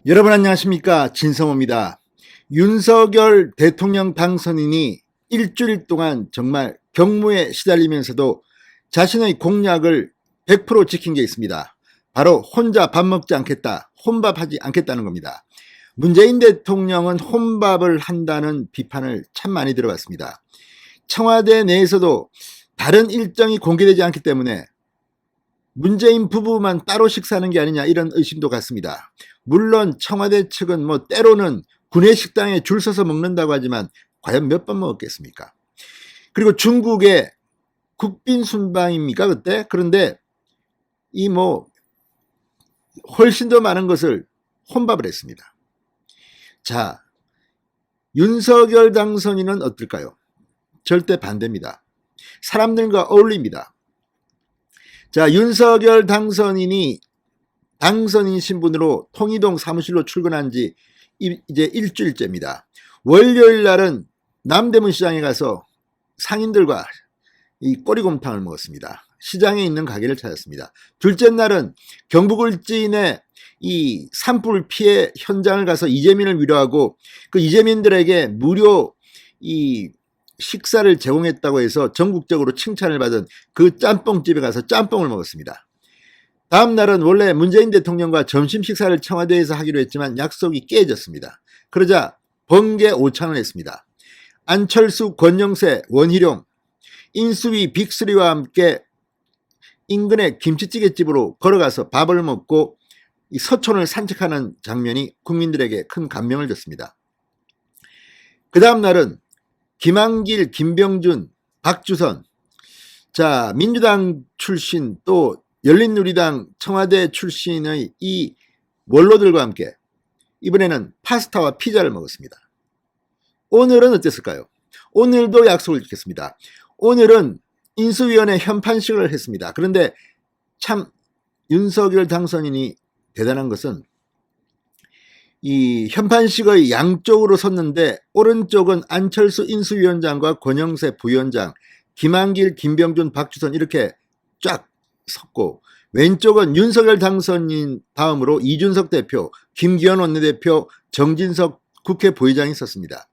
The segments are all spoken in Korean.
여러분 안녕하십니까, 진성호입니다. 윤석열 대통령 당선인이 일주일 동안 정말 경무에 시달리면서도 자신의 공약을 100% 지킨 게 있습니다. 바로 혼자 밥 먹지 않겠다, 혼밥하지 않겠다는 겁니다. 문재인 대통령은 혼밥을 한다는 비판을 참 많이 들어봤습니다. 청와대 내에서도 다른 일정이 공개되지 않기 때문에 문재인 부부만 따로 식사하는 게 아니냐, 이런 의심도 갖습니다. 물론 청와대 측은 때로는 구내식당에 줄 서서 먹는다고 하지만 과연 몇 번 먹었겠습니까? 그리고 중국의 국빈 순방입니까 그때? 그런데 이 훨씬 더 많은 것을 혼밥을 했습니다. 자, 윤석열 당선인은 어떨까요? 절대 반대입니다. 사람들과 어울립니다. 자, 윤석열 당선인이 당선인 신분으로 통이동 사무실로 출근한 지 이제 일주일째입니다. 월요일 날은 남대문 시장에 가서 상인들과 이 꼬리곰탕을 먹었습니다. 시장에 있는 가게를 찾았습니다. 둘째 날은 경북 울진의 이 산불 피해 현장을 가서 이재민을 위로하고 그 이재민들에게 무료 이 식사를 제공했다고 해서 전국적으로 칭찬을 받은 그 짬뽕집에 가서 짬뽕을 먹었습니다. 다음 날은 원래 문재인 대통령과 점심 식사를 청와대에서 하기로 했지만 약속이 깨졌습니다. 그러자 번개 오찬을 했습니다. 안철수, 권영세, 원희룡, 인수위 빅3와 함께 인근의 김치찌개집으로 걸어가서 밥을 먹고 이 서촌을 산책하는 장면이 국민들에게 큰 감명을 줬습니다. 그 다음 날은 김한길, 김병준, 박주선, 자, 민주당 출신 또 열린우리당 청와대 출신의 이 원로들과 함께 이번에는 파스타와 피자를 먹었습니다. 오늘은 어땠을까요? 오늘도 약속을 지켰습니다. 오늘은 인수위원회 현판식을 했습니다. 그런데 참 윤석열 당선인이 대단한 것은 이 현판식의 양쪽으로 섰는데 오른쪽은 안철수 인수위원장과 권영세 부위원장, 김한길, 김병준, 박주선 이렇게 쫙 섰고, 왼쪽은 윤석열 당선인 다음으로 이준석 대표, 김기현 원내대표, 정진석 국회 부의장이 섰습니다.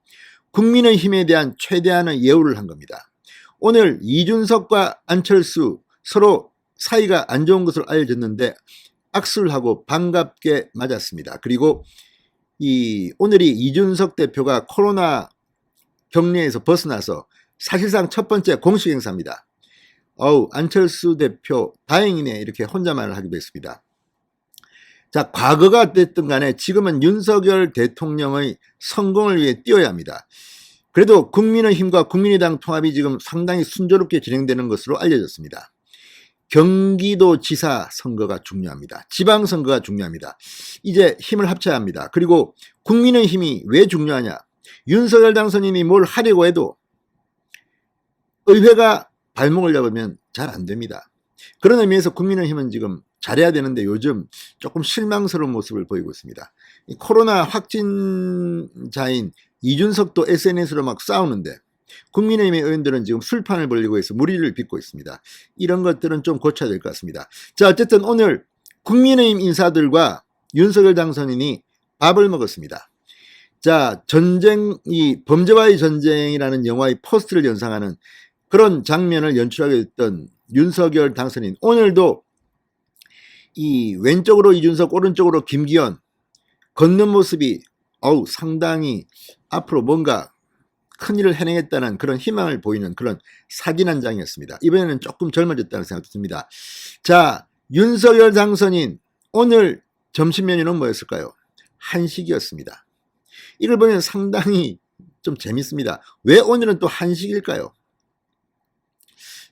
국민의힘에 대한 최대한의 예우를 한 겁니다. 오늘 이준석과 안철수 서로 사이가 안 좋은 것으로 알려졌는데 악수를 하고 반갑게 맞았습니다. 그리고 오늘이 이준석 대표가 코로나 격리에서 벗어나서 사실상 첫 번째 공식 행사입니다. 안철수 대표 다행이네, 이렇게 혼자말을 하기도 했습니다. 자, 과거가 어땠든 간에 지금은 윤석열 대통령의 성공을 위해 뛰어야 합니다. 그래도 국민의힘과 국민의당 통합이 지금 상당히 순조롭게 진행되는 것으로 알려졌습니다. 경기도지사 선거가 중요합니다. 지방선거가 중요합니다. 이제 힘을 합쳐야 합니다. 그리고 국민의힘이 왜 중요하냐? 윤석열 당선인이 뭘 하려고 해도 의회가 발목을 잡으면 잘 안 됩니다. 그런 의미에서 국민의힘은 지금 잘해야 되는데 요즘 조금 실망스러운 모습을 보이고 있습니다. 코로나 확진자인 이준석도 SNS로 막 싸우는데 국민의힘의 의원들은 지금 술판을 벌리고 있어 무리를 빚고 있습니다. 이런 것들은 좀 고쳐야 될 것 같습니다. 자, 어쨌든 오늘 국민의힘 인사들과 윤석열 당선인이 밥을 먹었습니다. 자, 전쟁이 범죄와의 전쟁이라는 영화의 포스트를 연상하는 그런 장면을 연출하게 됐던 윤석열 당선인, 오늘도 이 왼쪽으로 이준석, 오른쪽으로 김기현 걷는 모습이 상당히 앞으로 뭔가 큰일을 해내겠다는 그런 희망을 보이는 그런 사진 한 장이었습니다. 이번에는 조금 젊어졌다는 생각도 듭니다. 자, 윤석열 당선인 오늘 점심 메뉴는 뭐였을까요? 한식이었습니다. 이걸 보면 상당히 좀 재밌습니다. 왜 오늘은 또 한식일까요?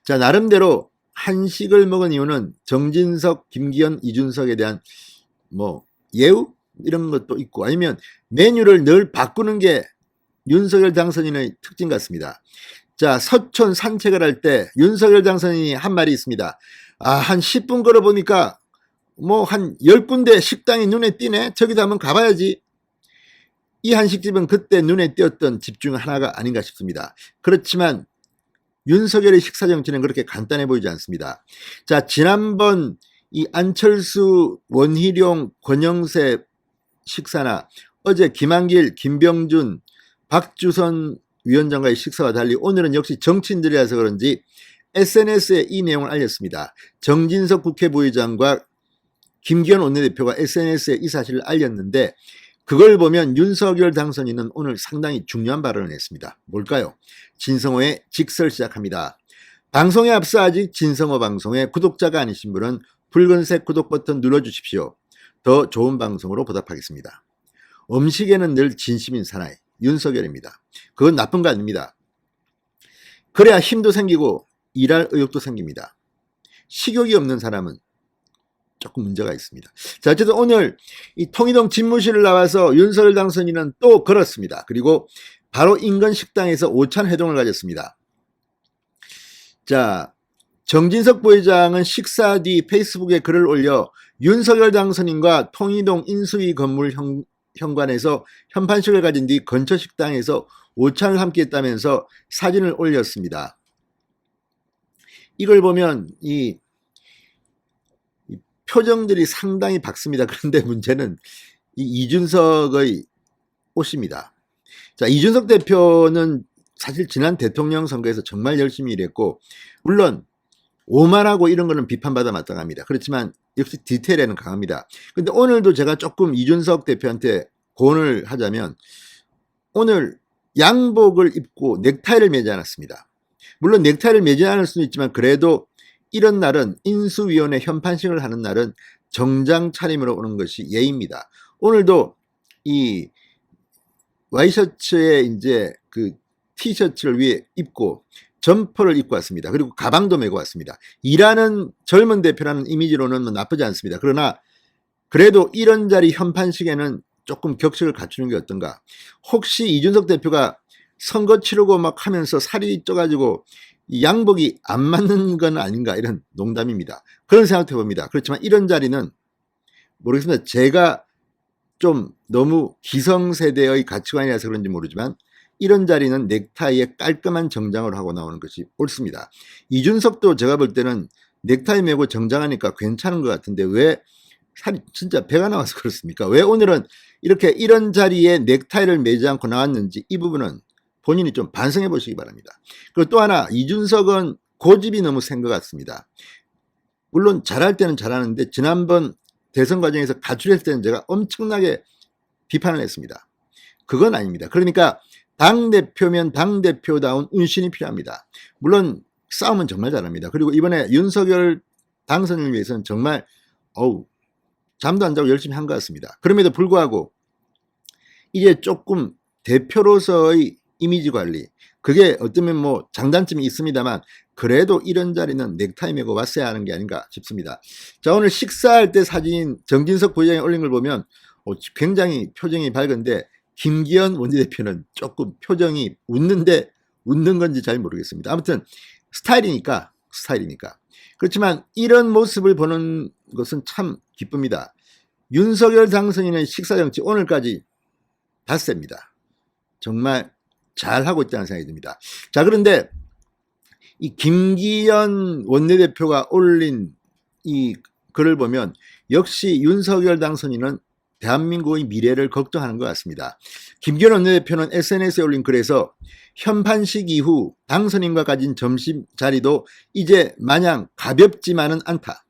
자, 나름대로 한식을 먹은 이유는 정진석, 김기현, 이준석에 대한 예우? 이런 것도 있고, 아니면 메뉴를 늘 바꾸는 게 윤석열 당선인의 특징 같습니다. 자, 서촌 산책을 할 때 윤석열 당선인이 한 말이 있습니다. 한 10분 걸어보니까 한 10군데 식당이 눈에 띄네. 저기도 한번 가봐야지. 이 한식집은 그때 눈에 띄었던 집 중 하나가 아닌가 싶습니다. 그렇지만 윤석열의 식사 정치는 그렇게 간단해 보이지 않습니다. 자, 지난번 이 안철수, 원희룡, 권영세 식사나 어제 김한길, 김병준, 박주선 위원장과의 식사와 달리 오늘은 역시 정치인들이라서 그런지 SNS에 이 내용을 알렸습니다. 정진석 국회 부의장과 김기현 원내대표가 SNS에 이 사실을 알렸는데 그걸 보면 윤석열 당선인은 오늘 상당히 중요한 발언을 했습니다. 뭘까요? 진성호의 직설 시작합니다. 방송에 앞서 아직 진성호 방송에 구독자가 아니신 분은 붉은색 구독 버튼 눌러주십시오. 더 좋은 방송으로 보답하겠습니다. 음식에는 늘 진심인 사나이 윤석열입니다. 그건 나쁜 거 아닙니다. 그래야 힘도 생기고 일할 의욕도 생깁니다. 식욕이 없는 사람은 조금 문제가 있습니다. 자, 어쨌든 오늘 이 통일동 집무실을 나와서 윤석열 당선인은 또 걸었습니다. 그리고 바로 인근 식당에서 오찬 회동을 가졌습니다. 자, 정진석 부회장은 식사 뒤 페이스북에 글을 올려 윤석열 당선인과 통일동 인수위 건물 현관에서 현판식을 가진 뒤 근처 식당에서 오찬을 함께 했다면서 사진을 올렸습니다. 이걸 보면 이 표정들이 상당히 밝습니다. 그런데 문제는 이 이준석의 옷입니다. 자, 이준석 대표는 사실 지난 대통령 선거에서 정말 열심히 일했고 물론 오만하고 이런 거는 비판받아 마땅합니다. 그렇지만 역시 디테일에는 강합니다. 근데 오늘도 제가 조금 이준석 대표한테 고언을 하자면 오늘 양복을 입고 넥타이를 매지 않았습니다. 물론 넥타이를 매지 않을 수는 있지만 그래도 이런 날은 인수위원회 현판식을 하는 날은 정장 차림으로 오는 것이 예의입니다. 오늘도 이 와이셔츠에 이제 그 티셔츠를 위에 입고 점퍼를 입고 왔습니다. 그리고 가방도 메고 왔습니다. 일하는 젊은 대표라는 이미지로는 나쁘지 않습니다. 그러나 그래도 이런 자리 현판식에는 조금 격식을 갖추는 게 어떤가. 혹시 이준석 대표가 선거 치르고 막 하면서 살이 쪄가지고 양복이 안 맞는 건 아닌가 이런 농담입니다. 그런 생각도 해봅니다. 그렇지만 이런 자리는 모르겠습니다. 제가 좀 너무 기성세대의 가치관이라서 그런지 모르지만 이런 자리는 넥타이에 깔끔한 정장을 하고 나오는 것이 옳습니다. 이준석도 제가 볼 때는 넥타이 메고 정장하니까 괜찮은 것 같은데 왜 살이 진짜 배가 나와서 그렇습니까? 왜 오늘은 이렇게 이런 자리에 넥타이를 매지 않고 나왔는지 이 부분은 본인이 좀 반성해 보시기 바랍니다. 그리고 또 하나 이준석은 고집이 너무 센 것 같습니다. 물론 잘할 때는 잘하는데 지난번 대선 과정에서 가출했을 때는 제가 엄청나게 비판을 했습니다. 그건 아닙니다. 그러니까 당대표면 당대표다운 운신이 필요합니다. 물론 싸움은 정말 잘합니다. 그리고 이번에 윤석열 당선을 위해서는 정말 잠도 안 자고 열심히 한 것 같습니다. 그럼에도 불구하고 이제 조금 대표로서의 이미지 관리 그게 어쩌면 뭐 장단점이 있습니다만 그래도 이런 자리는 넥타이 메고 왔어야 하는 게 아닌가 싶습니다. 자, 오늘 식사할 때 사진 정진석 부회장이 올린 걸 보면 굉장히 표정이 밝은데 김기현 원내대표는 조금 표정이 웃는데 웃는 건지 잘 모르겠습니다. 아무튼 스타일이니까 그렇지만 이런 모습을 보는 것은 참 기쁩니다. 윤석열 당선인의 식사정치 오늘까지 닷새입니다. 정말 잘하고 있다는 생각이 듭니다. 자, 그런데 이 김기현 원내대표가 올린 이 글을 보면 역시 윤석열 당선인은 대한민국의 미래를 걱정하는 것 같습니다. 김기현 원내대표는 SNS에 올린 글에서 현판식 이후 당선인과 가진 점심 자리도 이제 마냥 가볍지만은 않다.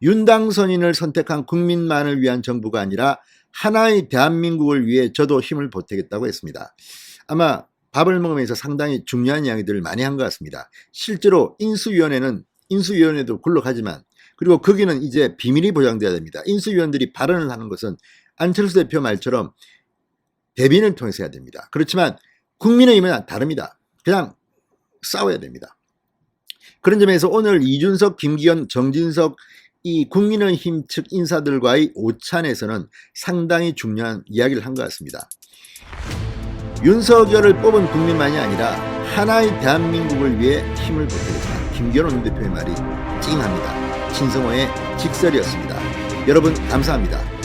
윤 당선인을 선택한 국민만을 위한 정부가 아니라 하나의 대한민국을 위해 저도 힘을 보태겠다고 했습니다. 아마 밥을 먹으면서 상당히 중요한 이야기들을 많이 한 것 같습니다. 실제로 인수위원회도 굴러가지만 그리고 거기는 이제 비밀이 보장돼야 됩니다. 인수위원들이 발언을 하는 것은 안철수 대표 말처럼 대변인을 통해서 해야 됩니다. 그렇지만 국민의힘은 다릅니다. 그냥 싸워야 됩니다. 그런 점에서 오늘 이준석, 김기현, 정진석 이 국민의힘 측 인사들과의 오찬에서는 상당히 중요한 이야기를 한 것 같습니다. 윤석열을 뽑은 국민만이 아니라 하나의 대한민국을 위해 힘을 보태겠다. 김기현 원내대표의 말이 찡합니다. 진성호의 직설이었습니다. 여러분 감사합니다.